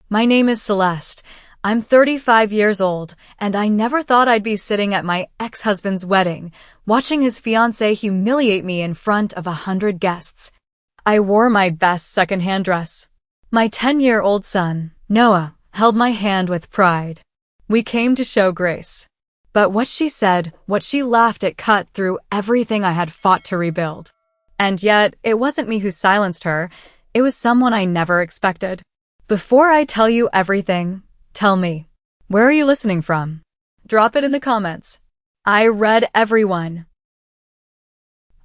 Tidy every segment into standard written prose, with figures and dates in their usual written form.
My name is Celeste. I'm 35 years old, and I never thought I'd be sitting at my ex-husband's wedding, watching his fiancée humiliate me in front of 100 guests. I wore my best secondhand dress. My 10-year-old son, Noah, held my hand with pride. We came to show grace. But what she said, what she laughed at cut through everything I had fought to rebuild. And yet, it wasn't me who silenced her. It was someone I never expected. Before I tell you everything, tell me, where are you listening from? Drop it in the comments. I read everyone.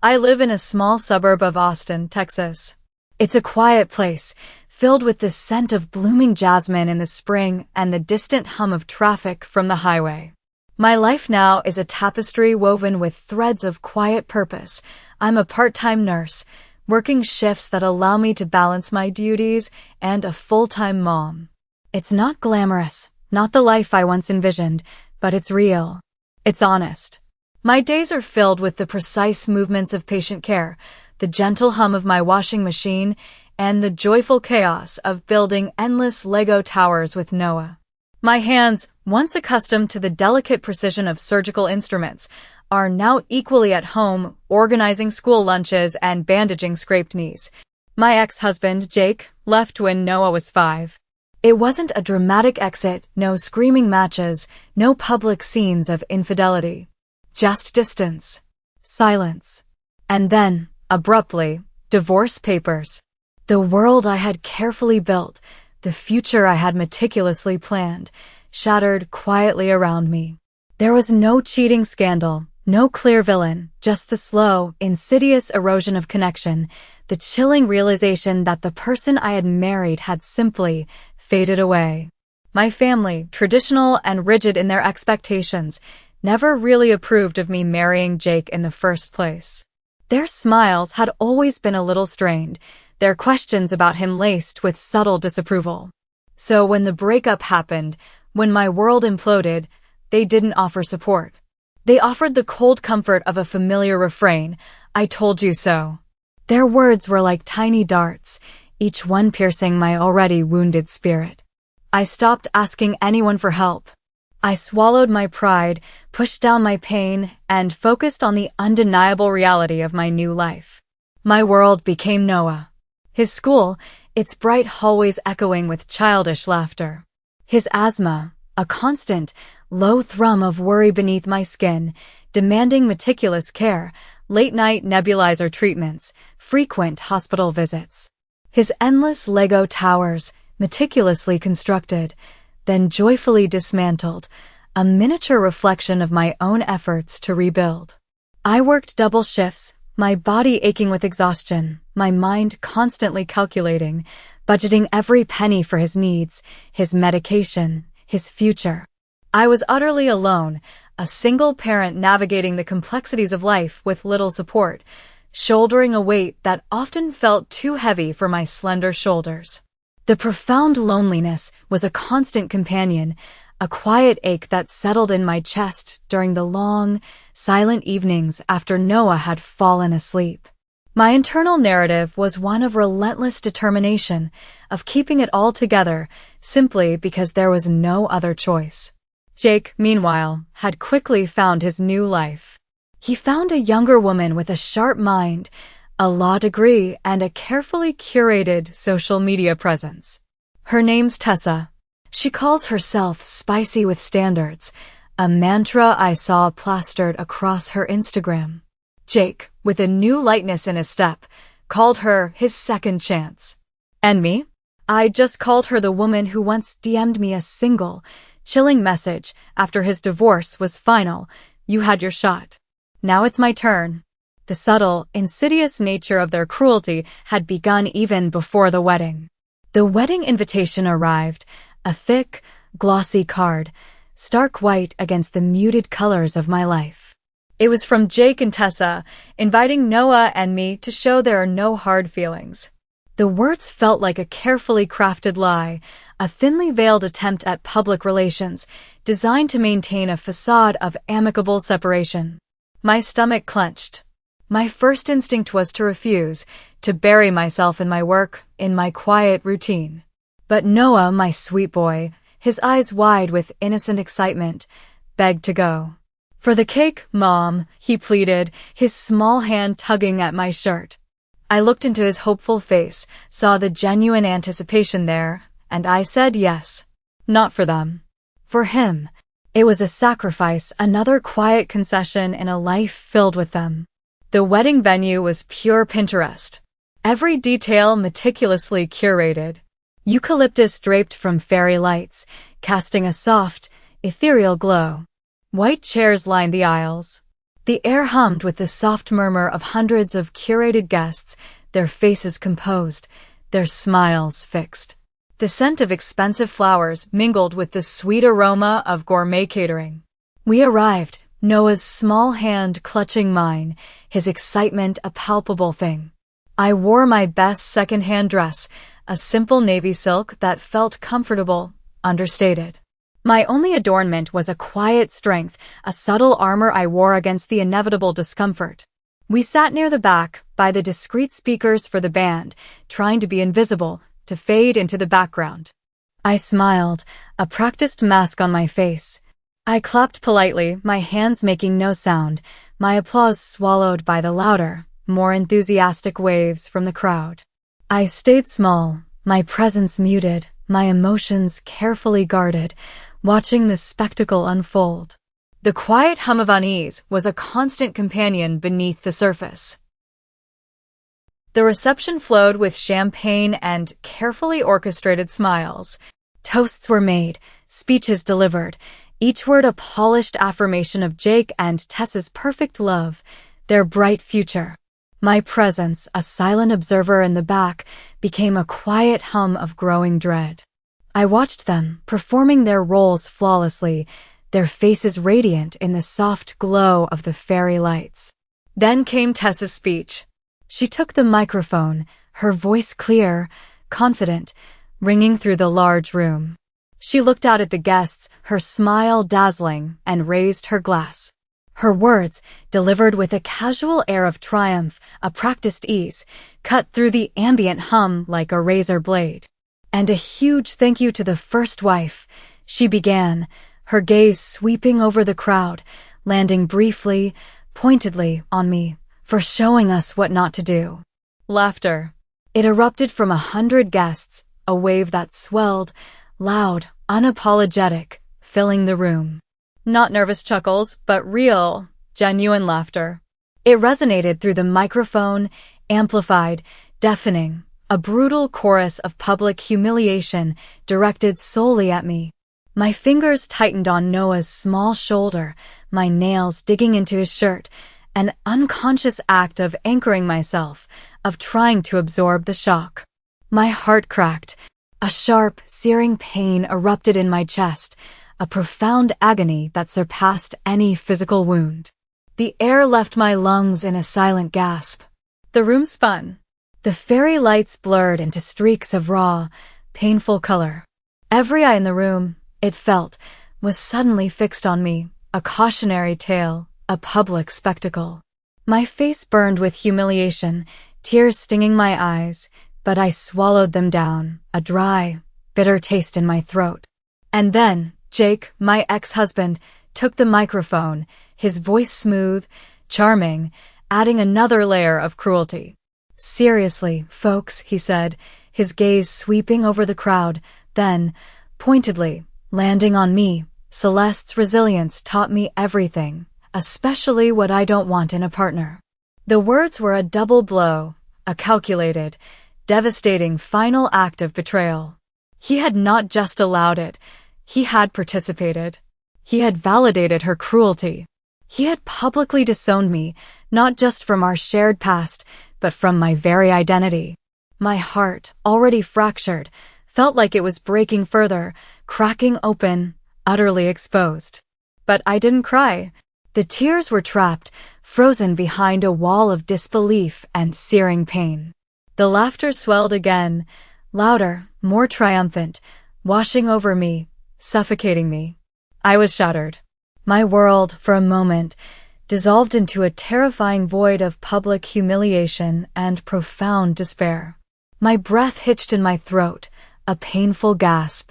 I live in a small suburb of Austin, Texas. It's a quiet place, filled with the scent of blooming jasmine in the spring and the distant hum of traffic from the highway. My life now is a tapestry woven with threads of quiet purpose. I'm a part-time nurse, working shifts that allow me to balance my duties, and a full-time mom. It's not glamorous, not the life I once envisioned, but it's real. It's honest. My days are filled with the precise movements of patient care, the gentle hum of my washing machine, and the joyful chaos of building endless Lego towers with Noah. My hands, once accustomed to the delicate precision of surgical instruments, are now equally at home, organizing school lunches and bandaging scraped knees. My ex-husband, Jake, left when Noah was 5. It wasn't a dramatic exit, no screaming matches, no public scenes of infidelity. Just distance. Silence. And then, abruptly, divorce papers. The world I had carefully built, the future I had meticulously planned, shattered quietly around me. There was no cheating scandal, no clear villain, just the slow, insidious erosion of connection, the chilling realization that the person I had married had simply faded away. My family, traditional and rigid in their expectations, never really approved of me marrying Jake in the first place. Their smiles had always been a little strained, their questions about him laced with subtle disapproval. So when the breakup happened, when my world imploded, they didn't offer support. They offered the cold comfort of a familiar refrain, "I told you so." Their words were like tiny darts, each one piercing my already wounded spirit. I stopped asking anyone for help. I swallowed my pride, pushed down my pain, and focused on the undeniable reality of my new life. My world became Noah. His school, its bright hallways echoing with childish laughter. His asthma, a constant, low thrum of worry beneath my skin, demanding meticulous care, late-night nebulizer treatments, frequent hospital visits. His endless Lego towers, meticulously constructed, then joyfully dismantled, a miniature reflection of my own efforts to rebuild. I worked double shifts, my body aching with exhaustion, my mind constantly calculating, budgeting every penny for his needs, his medication, his future. I was utterly alone, a single parent navigating the complexities of life with little support, shouldering a weight that often felt too heavy for my slender shoulders. The profound loneliness was a constant companion, a quiet ache that settled in my chest during the long, silent evenings after Noah had fallen asleep. My internal narrative was one of relentless determination, of keeping it all together, simply because there was no other choice. Jake, meanwhile, had quickly found his new life. He found a younger woman with a sharp mind, a law degree, and a carefully curated social media presence. Her name's Tessa. She calls herself spicy with standards, a mantra I saw plastered across her Instagram. Jake, with a new lightness in his step, called her his second chance. And me? I just called her the woman who once DM'd me a single, chilling message after his divorce was final. "You had your shot. Now it's my turn." The subtle, insidious nature of their cruelty had begun even before the wedding. The wedding invitation arrived, a thick, glossy card, stark white against the muted colors of my life. It was from Jake and Tessa, inviting Noah and me to show there are no hard feelings. The words felt like a carefully crafted lie, a thinly veiled attempt at public relations, designed to maintain a facade of amicable separation. My stomach clenched. My first instinct was to refuse, to bury myself in my work, in my quiet routine. But Noah, my sweet boy, his eyes wide with innocent excitement, begged to go. For the cake, Mom, he pleaded, his small hand tugging at my shirt. I looked into his hopeful face, saw the genuine anticipation there, and I said yes. Not for them. For him. It was a sacrifice, another quiet concession in a life filled with them. The wedding venue was pure Pinterest. Every detail meticulously curated. Eucalyptus draped from fairy lights, casting a soft, ethereal glow. White chairs lined the aisles. The air hummed with the soft murmur of hundreds of curated guests, their faces composed, their smiles fixed. The scent of expensive flowers mingled with the sweet aroma of gourmet catering. We arrived, Noah's small hand clutching mine, his excitement a palpable thing. I wore my best second-hand dress, a simple navy silk that felt comfortable, understated. My only adornment was a quiet strength, a subtle armor I wore against the inevitable discomfort. We sat near the back, by the discreet speakers for the band, trying to be invisible, to fade into the background. I smiled, a practiced mask on my face. I clapped politely, my hands making no sound, my applause swallowed by the louder, more enthusiastic waves from the crowd. I stayed small, my presence muted, my emotions carefully guarded, watching the spectacle unfold. The quiet hum of unease was a constant companion beneath the surface. The reception flowed with champagne and carefully orchestrated smiles. Toasts were made, speeches delivered, each word a polished affirmation of Jake and Tess's perfect love, their bright future. My presence, a silent observer in the back, became a quiet hum of growing dread. I watched them, performing their roles flawlessly, their faces radiant in the soft glow of the fairy lights. Then came Tess's speech. She took the microphone, her voice clear, confident, ringing through the large room. She looked out at the guests, her smile dazzling, and raised her glass. Her words, delivered with a casual air of triumph, a practiced ease, cut through the ambient hum like a razor blade. And a huge thank you to the first wife, she began, her gaze sweeping over the crowd, landing briefly, pointedly on me, for showing us what not to do. Laughter. It erupted from 100 guests, a wave that swelled, loud, unapologetic, filling the room. Not nervous chuckles, but real, genuine laughter. It resonated through the microphone, amplified, deafening, a brutal chorus of public humiliation directed solely at me. My fingers tightened on Noah's small shoulder, my nails digging into his shirt, an unconscious act of anchoring myself, of trying to absorb the shock. My heart cracked. A sharp, searing pain erupted in my chest, a profound agony that surpassed any physical wound. The air left my lungs in a silent gasp. The room spun. The fairy lights blurred into streaks of raw, painful color. Every eye in the room, it felt, was suddenly fixed on me, a cautionary tale, a public spectacle. My face burned with humiliation, tears stinging my eyes, but I swallowed them down, a dry, bitter taste in my throat. And then, Jake, my ex-husband, took the microphone, his voice smooth, charming, adding another layer of cruelty. "Seriously, folks," he said, his gaze sweeping over the crowd, then, pointedly, landing on me, "Celeste's resilience taught me everything, especially what I don't want in a partner." The words were a double blow, a calculated, devastating final act of betrayal. He had not just allowed it, he had participated. He had validated her cruelty. He had publicly disowned me, not just from our shared past, but from my very identity. My heart, already fractured, felt like it was breaking further, cracking open, utterly exposed. But I didn't cry. The tears were trapped, frozen behind a wall of disbelief and searing pain. The laughter swelled again, louder, more triumphant, washing over me, suffocating me. I was shattered. My world, for a moment, dissolved into a terrifying void of public humiliation and profound despair. My breath hitched in my throat, a painful gasp.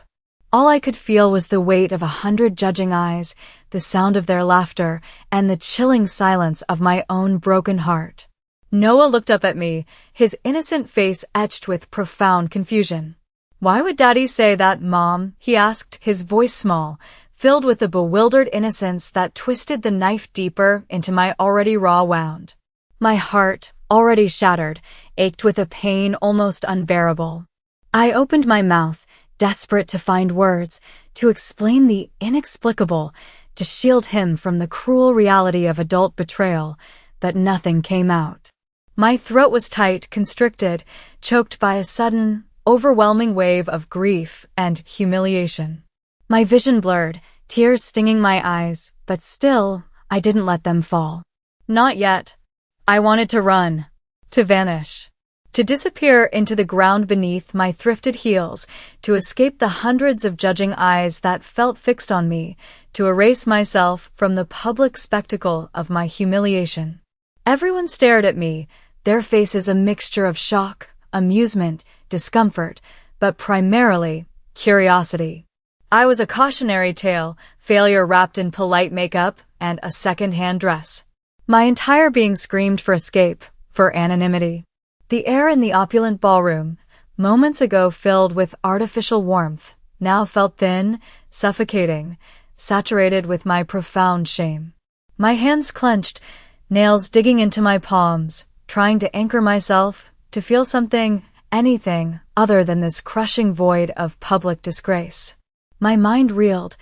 All I could feel was the weight of 100 judging eyes, the sound of their laughter, and the chilling silence of my own broken heart. Noah looked up at me, his innocent face etched with profound confusion. "Why would Daddy say that, Mom?" he asked, his voice small, filled with a bewildered innocence that twisted the knife deeper into my already raw wound. My heart, already shattered, ached with a pain almost unbearable. I opened my mouth, desperate to find words, to explain the inexplicable, to shield him from the cruel reality of adult betrayal, but nothing came out. My throat was tight, constricted, choked by a sudden, overwhelming wave of grief and humiliation. My vision blurred, tears stinging my eyes, but still, I didn't let them fall. Not yet. I wanted to run, to vanish, to disappear into the ground beneath my thrifted heels, to escape the hundreds of judging eyes that felt fixed on me, to erase myself from the public spectacle of my humiliation. Everyone stared at me, their faces a mixture of shock, amusement, discomfort, but primarily curiosity. I was a cautionary tale, failure wrapped in polite makeup and a second-hand dress. My entire being screamed for escape, for anonymity. The air in the opulent ballroom, moments ago filled with artificial warmth, now felt thin, suffocating, saturated with my profound shame. My hands clenched, nails digging into my palms, trying to anchor myself, to feel something, anything, other than this crushing void of public disgrace. My mind reeled,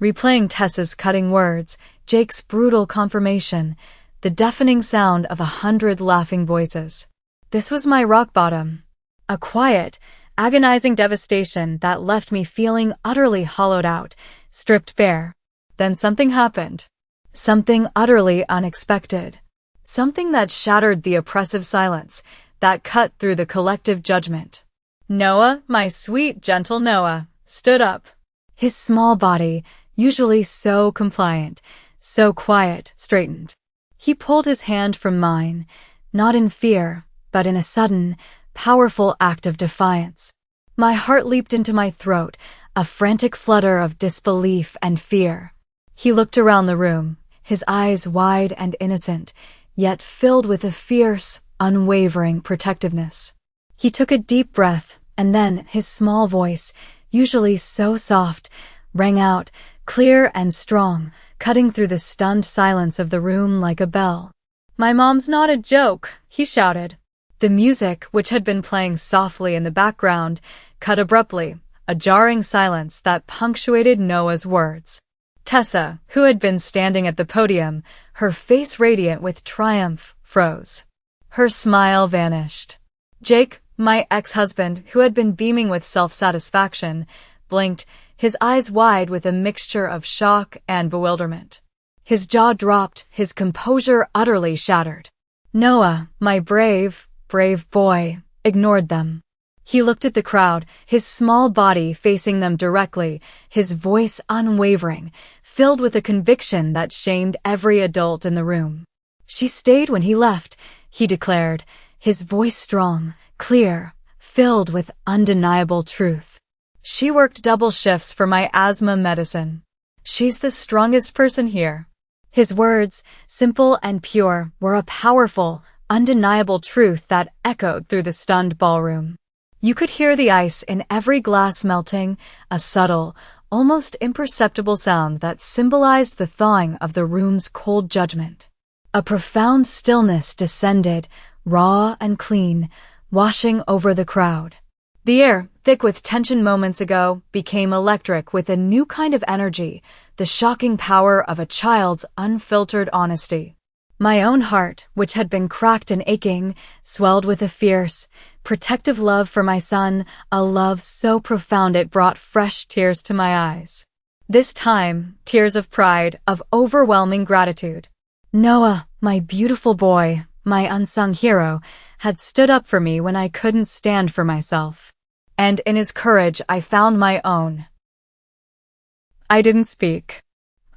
replaying Tessa's cutting words, Jake's brutal confirmation, the deafening sound of 100 laughing voices. This was my rock bottom. A quiet, agonizing devastation that left me feeling utterly hollowed out, stripped bare. Then something happened. Something utterly unexpected. Something that shattered the oppressive silence, that cut through the collective judgment. Noah, my sweet, gentle Noah, stood up. His small body, usually so compliant, so quiet, straightened. He pulled his hand from mine, not in fear, but in a sudden, powerful act of defiance. My heart leaped into my throat, a frantic flutter of disbelief and fear. He looked around the room, his eyes wide and innocent, yet filled with a fierce, unwavering protectiveness. He took a deep breath, and then his small voice, usually so soft, rang out, clear and strong, cutting through the stunned silence of the room like a bell. "My mom's not a joke," he shouted. The music, which had been playing softly in the background, cut abruptly, a jarring silence that punctuated Noah's words. Tessa, who had been standing at the podium, her face radiant with triumph, froze. Her smile vanished. Jake, my ex-husband, who had been beaming with self-satisfaction, blinked, his eyes wide with a mixture of shock and bewilderment. His jaw dropped, his composure utterly shattered. Noah, my brave boy, ignored them. He looked at the crowd, his small body facing them directly, his voice unwavering, filled with a conviction that shamed every adult in the room. "She stayed when he left," he declared, his voice strong, clear, filled with undeniable truth. "She worked double shifts for my asthma medicine. She's the strongest person here." His words, simple and pure, were a powerful, undeniable truth that echoed through the stunned ballroom. You could hear the ice in every glass melting, a subtle, almost imperceptible sound that symbolized the thawing of the room's cold judgment. A profound stillness descended, raw and clean, washing over the crowd. The air, thick with tension moments ago, became electric with a new kind of energy, the shocking power of a child's unfiltered honesty. My own heart, which had been cracked and aching, swelled with a fierce, protective love for my son, a love so profound it brought fresh tears to my eyes. This time, tears of pride, of overwhelming gratitude. Noah, my beautiful boy, my unsung hero, had stood up for me when I couldn't stand for myself. And in his courage I found my own. I didn't speak.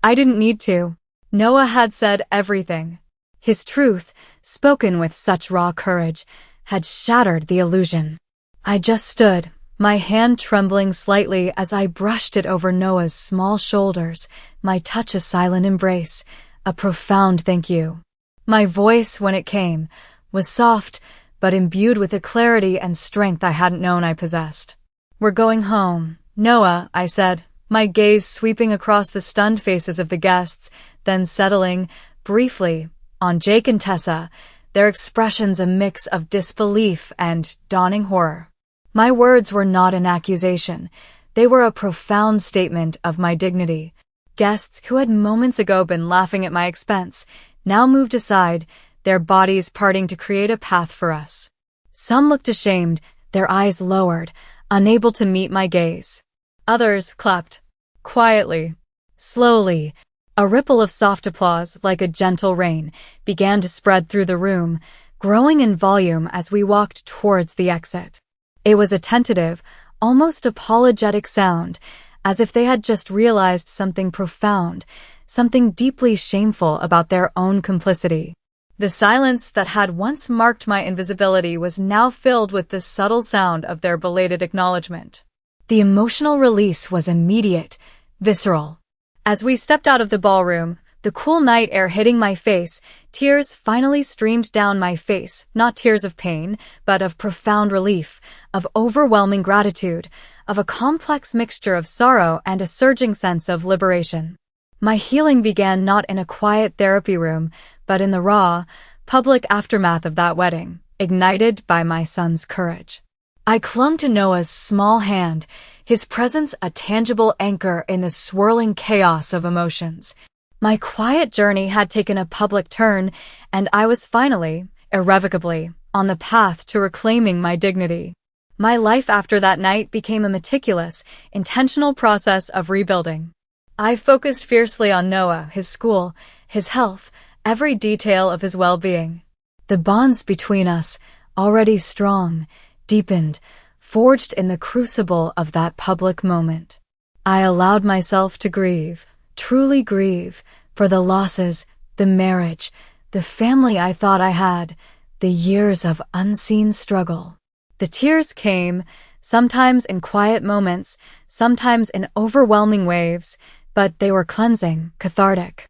I didn't need to. Noah had said everything. His truth, spoken with such raw courage, had shattered the illusion. I just stood, my hand trembling slightly as I brushed it over Noah's small shoulders, my touch a silent embrace, a profound thank you. My voice, when it came, was soft, but imbued with a clarity and strength I hadn't known I possessed. "We're going home, Noah," I said, my gaze sweeping across the stunned faces of the guests, then settling, briefly, on Jake and Tessa, their expressions a mix of disbelief and dawning horror. My words were not an accusation. They were a profound statement of my dignity. Guests who had moments ago been laughing at my expense now moved aside, their bodies parting to create a path for us. Some looked ashamed, their eyes lowered, unable to meet my gaze. Others clapped. Quietly, slowly, a ripple of soft applause, like a gentle rain, began to spread through the room, growing in volume as we walked towards the exit. It was a tentative, almost apologetic sound, as if they had just realized something profound, something deeply shameful about their own complicity. The silence that had once marked my invisibility was now filled with the subtle sound of their belated acknowledgement. The emotional release was immediate, visceral. As we stepped out of the ballroom, the cool night air hitting my face, tears finally streamed down my face, not tears of pain, but of profound relief, of overwhelming gratitude, of a complex mixture of sorrow and a surging sense of liberation. My healing began not in a quiet therapy room, but in the raw, public aftermath of that wedding, ignited by my son's courage. I clung to Noah's small hand, his presence a tangible anchor in the swirling chaos of emotions. My quiet journey had taken a public turn, and I was finally, irrevocably, on the path to reclaiming my dignity. My life after that night became a meticulous, intentional process of rebuilding. I focused fiercely on Noah, his school, his health, every detail of his well-being. The bonds between us, already strong, deepened, forged in the crucible of that public moment. I allowed myself to grieve, truly grieve, for the losses, the marriage, the family I thought I had, the years of unseen struggle. The tears came, sometimes in quiet moments, sometimes in overwhelming waves, but they were cleansing, cathartic.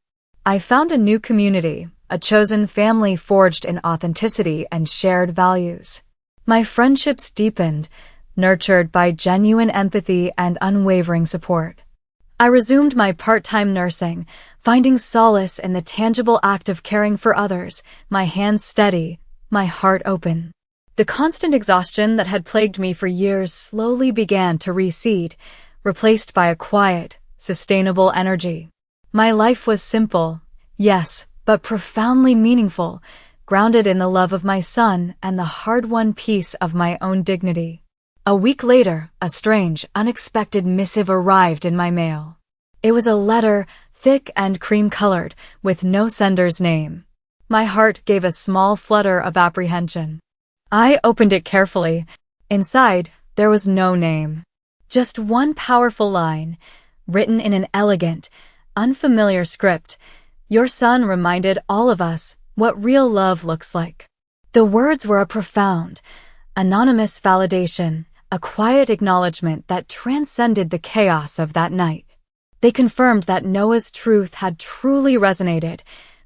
I found a new community, a chosen family forged in authenticity and shared values. My friendships deepened, nurtured by genuine empathy and unwavering support. I resumed my part-time nursing, finding solace in the tangible act of caring for others, my hands steady, my heart open. The constant exhaustion that had plagued me for years slowly began to recede, replaced by a quiet, sustainable energy. My life was simple, yes, but profoundly meaningful, grounded in the love of my son and the hard-won peace of my own dignity. A week later, a strange, unexpected missive arrived in my mail. It was a letter, thick and cream-colored, with no sender's name. My heart gave a small flutter of apprehension. I opened it carefully. Inside, there was no name. Just one powerful line, written in an elegant, unfamiliar script. Your son reminded all of us what real love looks like. The words were a profound, anonymous validation, a quiet acknowledgement that transcended the chaos of that night. They confirmed that Noah's truth had truly resonated,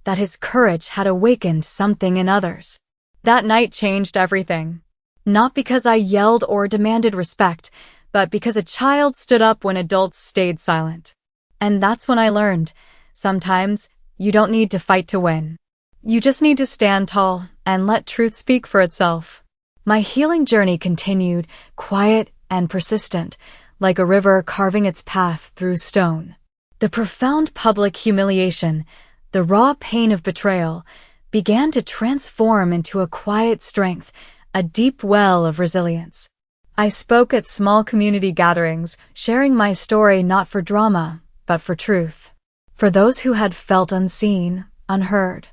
that his courage had awakened something in others. That night changed everything. Not because I yelled or demanded respect, but because a child stood up when adults stayed silent. And that's when I learned, sometimes you don't need to fight to win. You just need to stand tall and let truth speak for itself. My healing journey continued, quiet and persistent, like a river carving its path through stone. The profound public humiliation, the raw pain of betrayal, began to transform into a quiet strength, a deep well of resilience. I spoke at small community gatherings, sharing my story not for drama, but for truth. For those who had felt unseen, unheard.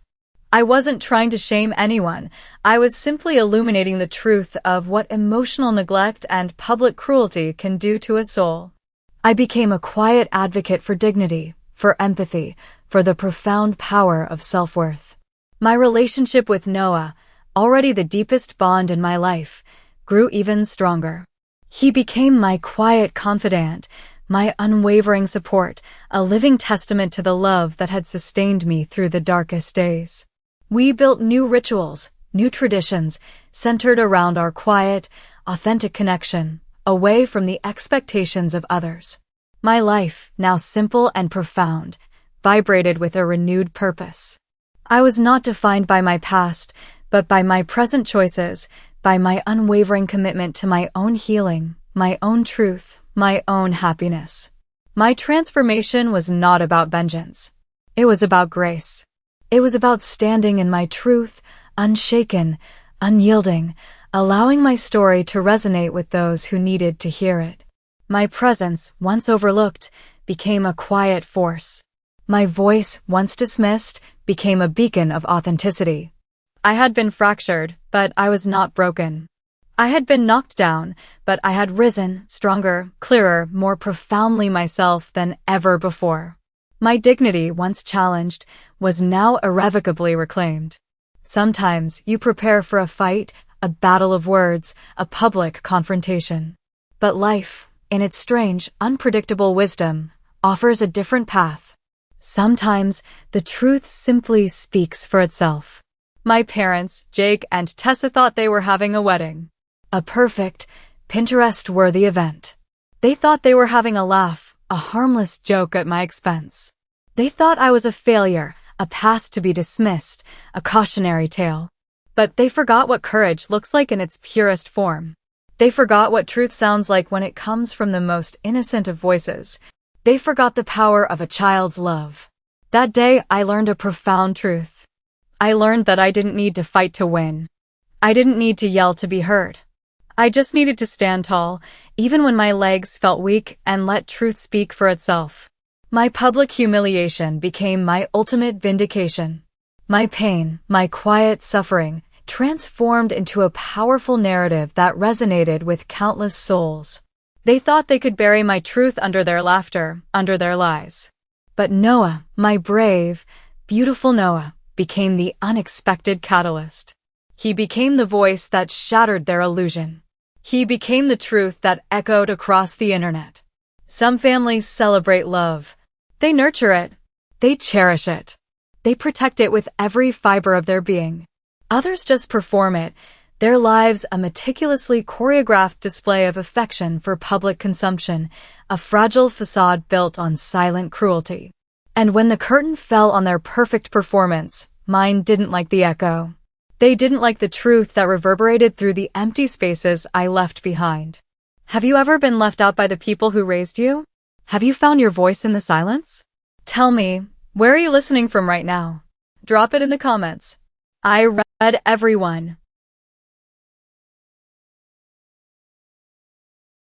I wasn't trying to shame anyone. I was simply illuminating the truth of what emotional neglect and public cruelty can do to a soul. I became a quiet advocate for dignity, for empathy, for the profound power of self-worth. My relationship with Noah, already the deepest bond in my life, grew even stronger. He became my quiet confidant, my unwavering support, a living testament to the love that had sustained me through the darkest days. We built new rituals, new traditions, centered around our quiet, authentic connection, away from the expectations of others. My life, now simple and profound, vibrated with a renewed purpose. I was not defined by my past, but by my present choices, by my unwavering commitment to my own healing, my own truth, my own happiness. My transformation was not about vengeance. It was about grace. It was about standing in my truth, unshaken, unyielding, allowing my story to resonate with those who needed to hear it. My presence, once overlooked, became a quiet force. My voice, once dismissed, became a beacon of authenticity. I had been fractured, but I was not broken. I had been knocked down, but I had risen, stronger, clearer, more profoundly myself than ever before. My dignity, once challenged, was now irrevocably reclaimed. Sometimes you prepare for a fight, a battle of words, a public confrontation. But life, in its strange, unpredictable wisdom, offers a different path. Sometimes the truth simply speaks for itself. My parents, Jake and Tessa, thought they were having a wedding. A perfect, Pinterest-worthy event. They thought they were having a laugh, a harmless joke at my expense. They thought I was a failure, a past to be dismissed, a cautionary tale. But they forgot what courage looks like in its purest form. They forgot what truth sounds like when it comes from the most innocent of voices. They forgot the power of a child's love. That day, I learned a profound truth. I learned that I didn't need to fight to win. I didn't need to yell to be heard. I just needed to stand tall, even when my legs felt weak, and let truth speak for itself. My public humiliation became my ultimate vindication. My pain, my quiet suffering, transformed into a powerful narrative that resonated with countless souls. They thought they could bury my truth under their laughter, under their lies. But Noah, my brave, beautiful Noah, became the unexpected catalyst. He became the voice that shattered their illusion. He became the truth that echoed across the internet. Some families celebrate love. They nurture it. They cherish it. They protect it with every fiber of their being. Others just perform it, their lives a meticulously choreographed display of affection for public consumption, a fragile facade built on silent cruelty. And when the curtain fell on their perfect performance, mine didn't like the echo. They didn't like the truth that reverberated through the empty spaces I left behind. Have you ever been left out by the people who raised you? Have you found your voice in the silence? Tell me, where are you listening from right now? Drop it in the comments. I read everyone.